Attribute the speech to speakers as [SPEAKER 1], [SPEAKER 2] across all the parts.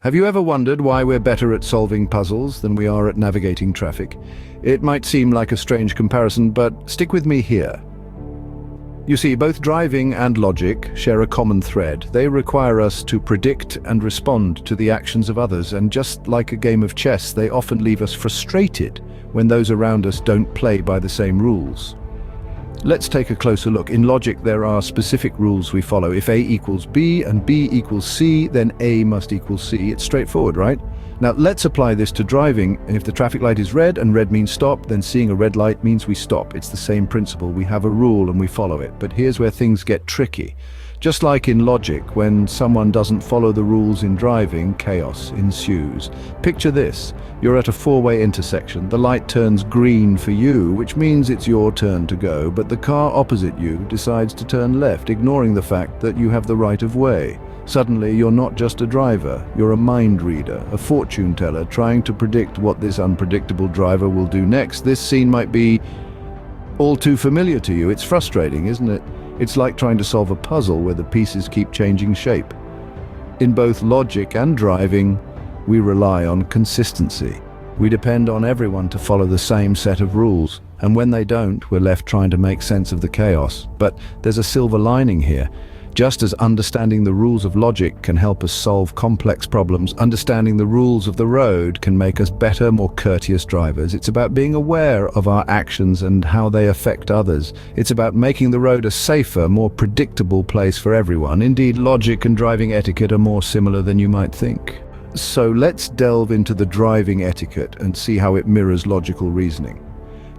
[SPEAKER 1] Have you ever wondered why we're better at solving puzzles than we are at navigating traffic? It might seem like a strange comparison, but stick with me here. You see, both driving and logic share a common thread. They require us to predict and respond to the actions of others, and just like a game of chess, they often leave us frustrated when those around us don't play by the same rules. Let's take a closer look. In logic, there are specific rules we follow. If A equals B and B equals C, then A must equal C. It's straightforward, right? Now, let's apply this to driving. If the traffic light is red and red means stop, then seeing a red light means we stop. It's the same principle. We have a rule and we follow it. But here's where things get tricky. Just like in logic, when someone doesn't follow the rules in driving, chaos ensues. Picture this. You're at a four-way intersection. The light turns green for you, which means it's your turn to go, but the car opposite you decides to turn left, ignoring the fact that you have the right of way. Suddenly, you're not just a driver, you're a mind reader, a fortune teller, trying to predict what this unpredictable driver will do next. This scene might be all too familiar to you. It's frustrating, isn't it? It's like trying to solve a puzzle where the pieces keep changing shape. In both logic and driving, we rely on consistency. We depend on everyone to follow the same set of rules, and when they don't, we're left trying to make sense of the chaos. But there's a silver lining here. Just as understanding the rules of logic can help us solve complex problems, understanding the rules of the road can make us better, more courteous drivers. It's about being aware of our actions and how they affect others. It's about making the road a safer, more predictable place for everyone. Indeed, logic and driving etiquette are more similar than you might think. So let's delve into the driving etiquette and see how it mirrors logical reasoning.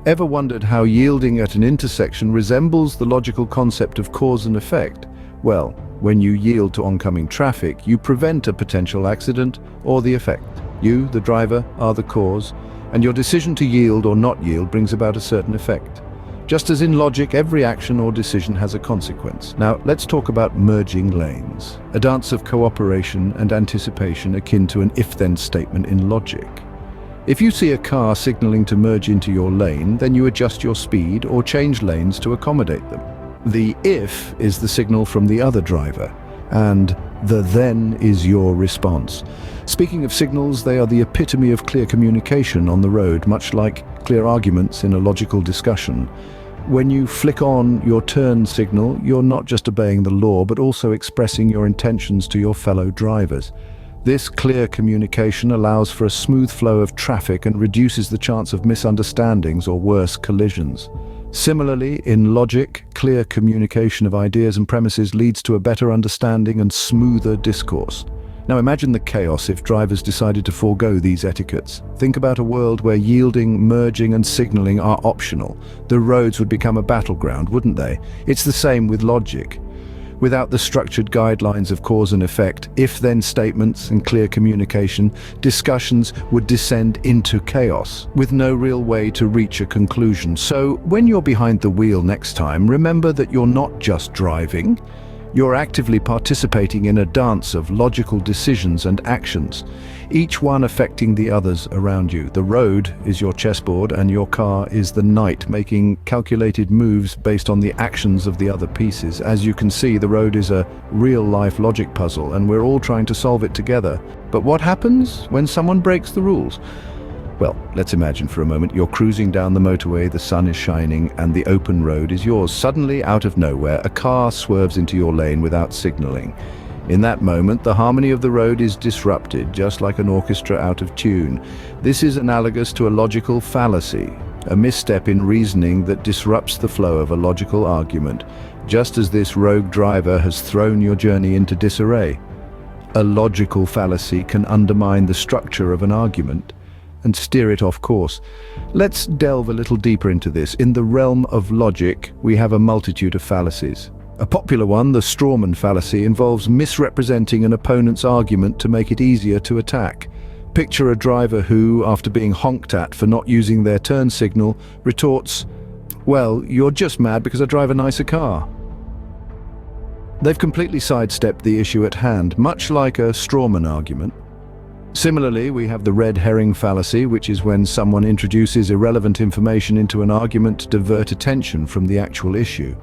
[SPEAKER 1] Ever wondered how yielding at an intersection resembles the logical concept of cause and effect? Well, when you yield to oncoming traffic, you prevent a potential accident or the effect. You, the driver, are the cause, and your decision to yield or not yield brings about a certain effect. Just as in logic, every action or decision has a consequence. Now, let's talk about merging lanes, a dance of cooperation and anticipation akin to an if-then statement in logic. If you see a car signaling to merge into your lane, then you adjust your speed or change lanes to accommodate them. The if is the signal from the other driver, and the then is your response. Speaking of signals, they are the epitome of clear communication on the road, much like clear arguments in a logical discussion. When you flick on your turn signal, you're not just obeying the law, but also expressing your intentions to your fellow drivers. This clear communication allows for a smooth flow of traffic and reduces the chance of misunderstandings or worse, collisions. Similarly, in logic, clear communication of ideas and premises leads to a better understanding and smoother discourse. Now imagine the chaos if drivers decided to forego these etiquettes. Think about a world where yielding, merging and signaling are optional. The roads would become a battleground, wouldn't they? It's the same with logic. Without the structured guidelines of cause and effect, if-then statements and clear communication, discussions would descend into chaos, with no real way to reach a conclusion. So, when you're behind the wheel next time, remember that you're not just driving. You're actively participating in a dance of logical decisions and actions, each one affecting the others around you. The road is your chessboard and your car is the knight, making calculated moves based on the actions of the other pieces. As you can see, the road is a real-life logic puzzle and we're all trying to solve it together. But what happens when someone breaks the rules? Well, let's imagine for a moment you're cruising down the motorway, the sun is shining, and the open road is yours. Suddenly, out of nowhere, a car swerves into your lane without signaling. In that moment, the harmony of the road is disrupted, just like an orchestra out of tune. This is analogous to a logical fallacy, a misstep in reasoning that disrupts the flow of a logical argument, just as this rogue driver has thrown your journey into disarray. A logical fallacy can undermine the structure of an argument and steer it off course. Let's delve a little deeper into this. In the realm of logic, we have a multitude of fallacies. A popular one, the strawman fallacy, involves misrepresenting an opponent's argument to make it easier to attack. Picture a driver who, after being honked at for not using their turn signal, retorts, "Well, you're just mad because I drive a nicer car." They've completely sidestepped the issue at hand, much like a strawman argument. Similarly, we have the red herring fallacy, which is when someone introduces irrelevant information into an argument to divert attention from the actual issue.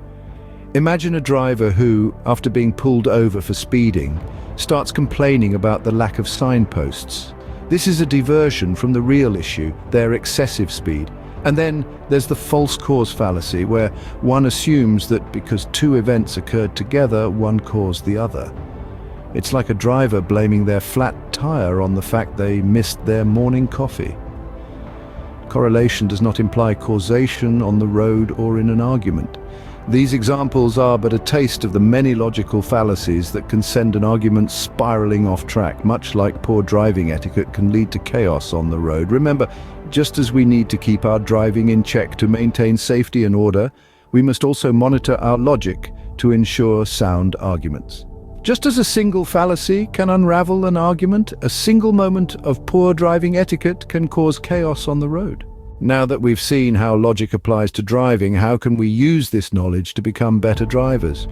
[SPEAKER 1] Imagine a driver who, after being pulled over for speeding, starts complaining about the lack of signposts. This is a diversion from the real issue, their excessive speed. And then there's the false cause fallacy, where one assumes that because two events occurred together, one caused the other. It's like a driver blaming their flat tire on the fact they missed their morning coffee. Correlation does not imply causation on the road or in an argument. These examples are but a taste of the many logical fallacies that can send an argument spiraling off track, much like poor driving etiquette can lead to chaos on the road. Remember, just as we need to keep our driving in check to maintain safety and order, we must also monitor our logic to ensure sound arguments. Just as a single fallacy can unravel an argument, a single moment of poor driving etiquette can cause chaos on the road. Now that we've seen how logic applies to driving, how can we use this knowledge to become better drivers?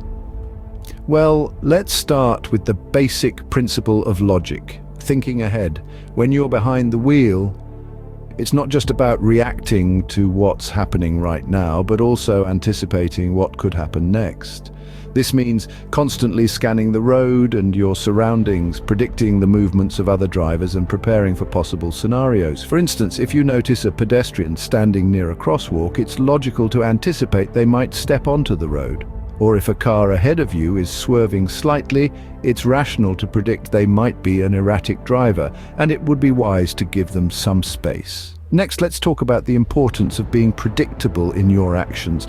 [SPEAKER 1] Well, let's start with the basic principle of logic, thinking ahead. When you're behind the wheel, it's not just about reacting to what's happening right now, but also anticipating what could happen next. This means constantly scanning the road and your surroundings, predicting the movements of other drivers and preparing for possible scenarios. For instance, if you notice a pedestrian standing near a crosswalk, it's logical to anticipate they might step onto the road. Or if a car ahead of you is swerving slightly, it's rational to predict they might be an erratic driver, and it would be wise to give them some space. Next, let's talk about the importance of being predictable in your actions.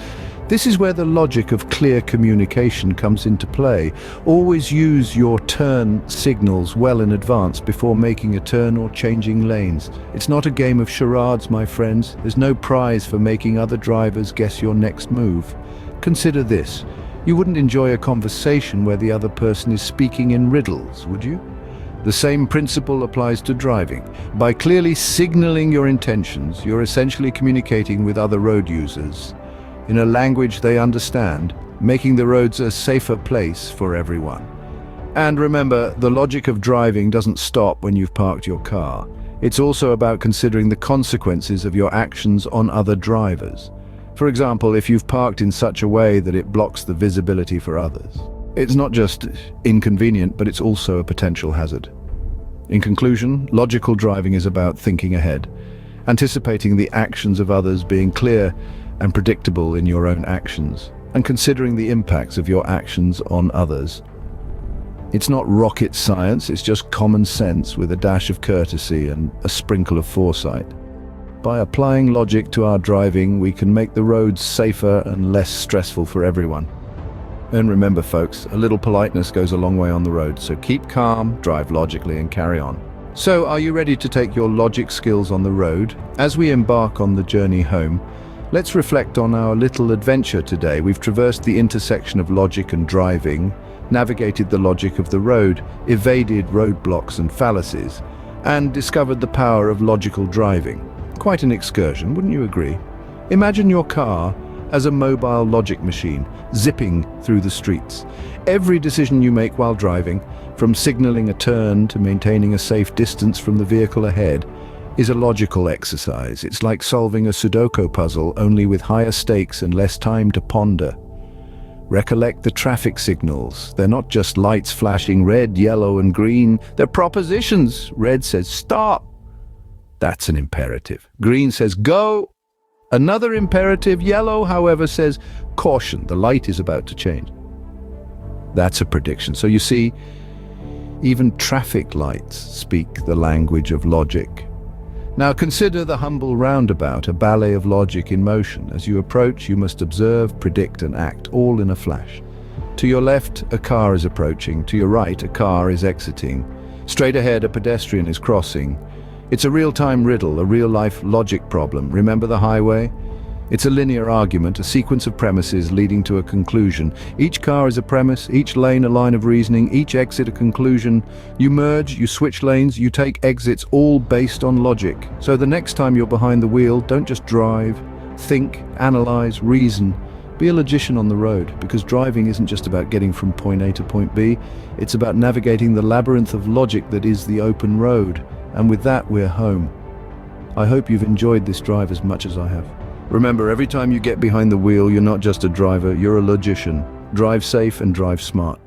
[SPEAKER 1] This is where the logic of clear communication comes into play. Always use your turn signals well in advance before making a turn or changing lanes. It's not a game of charades, my friends. There's no prize for making other drivers guess your next move. Consider this. You wouldn't enjoy a conversation where the other person is speaking in riddles, would you? The same principle applies to driving. By clearly signaling your intentions, you're essentially communicating with other road users in a language they understand, making the roads a safer place for everyone. And remember, the logic of driving doesn't stop when you've parked your car. It's also about considering the consequences of your actions on other drivers. For example, if you've parked in such a way that it blocks the visibility for others. It's not just inconvenient, but it's also a potential hazard. In conclusion, logical driving is about thinking ahead, anticipating the actions of others, being clear and predictable in your own actions, and considering the impacts of your actions on others. It's not rocket science, it's just common sense with a dash of courtesy and a sprinkle of foresight. By applying logic to our driving, we can make the roads safer and less stressful for everyone. And remember, folks, a little politeness goes a long way on the road, so keep calm, drive logically, and carry on. So, are you ready to take your logic skills on the road? As we embark on the journey home, let's reflect on our little adventure today. We've traversed the intersection of logic and driving, navigated the logic of the road, evaded roadblocks and fallacies, and discovered the power of logical driving. Quite an excursion, wouldn't you agree? Imagine your car as a mobile logic machine, zipping through the streets. Every decision you make while driving, from signaling a turn to maintaining a safe distance from the vehicle ahead, is a logical exercise. It's like solving a Sudoku puzzle, only with higher stakes and less time to ponder. Recollect the traffic signals. They're not just lights flashing red, yellow, and green. They're propositions. Red says stop. That's an imperative. Green says go. Another imperative. Yellow, however, says caution. The light is about to change. That's a prediction. So you see, even traffic lights speak the language of logic. Now consider the humble roundabout, a ballet of logic in motion. As you approach, you must observe, predict, and act, all in a flash. To your left, a car is approaching. To your right, a car is exiting. Straight ahead, a pedestrian is crossing. It's a real-time riddle, a real-life logic problem. Remember the highway? It's a linear argument, a sequence of premises leading to a conclusion. Each car is a premise, each lane a line of reasoning, each exit a conclusion. You merge, you switch lanes, you take exits, all based on logic. So the next time you're behind the wheel, don't just drive. Think, analyze, reason. Be a logician on the road, because driving isn't just about getting from point A to point B. It's about navigating the labyrinth of logic that is the open road. And with that, we're home. I hope you've enjoyed this drive as much as I have. Remember, every time you get behind the wheel, you're not just a driver, you're a logician. Drive safe and drive smart.